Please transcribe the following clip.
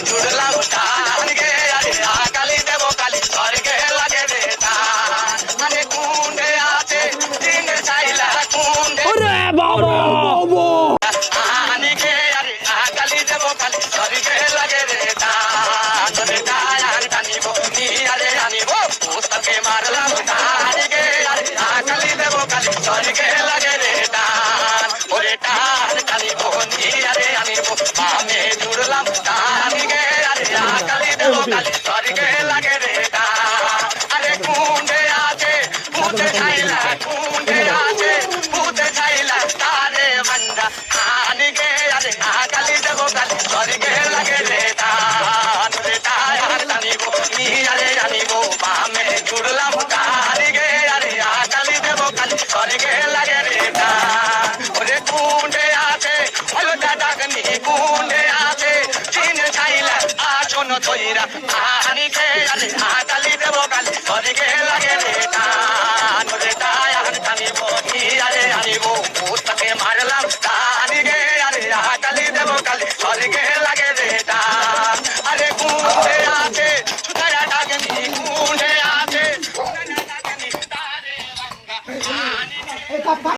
জুড়লাম টান গে আরে আকালি দেব কালি স্বর্গে লাগে রে টান আরে কুন্ডে আছে দিন চাইলা কুন্ডে আনি গে আরে আকালি দেব কালি স্বর্গে লাগে রে টান রে টায়ার টানিব নি আরে আনিব পুস্তকে মারলাম টান গে আরে আকালি দেব কালি স্বর্গে লাগে রে টান ওরে টান টানিব নি আরে আনিব আমি জুড়লাম টান গে আরে আকালি দেব কালি স্বর্গে লাগে রে টান আরে কুন্ডে আছে ভূতে ছাইলা কুন্ডে আছে ভূতে ছাইলা তারে মন্ডা আনি গে আরে আকালি দেব কালি স্বর্গে লাগে রে টান রে টায়ার টানিব নি আরে আনিব আমি জুড়লাম টান গে আরে আকালি দেব কালি স্বর্গে লাগে রে টান ওরে কুন্ডে আছে ওই দাদা নি কুন্ডে আছে চিন ছাইলা আসন ধইরা আনি গে আরে আকালি দেব কালি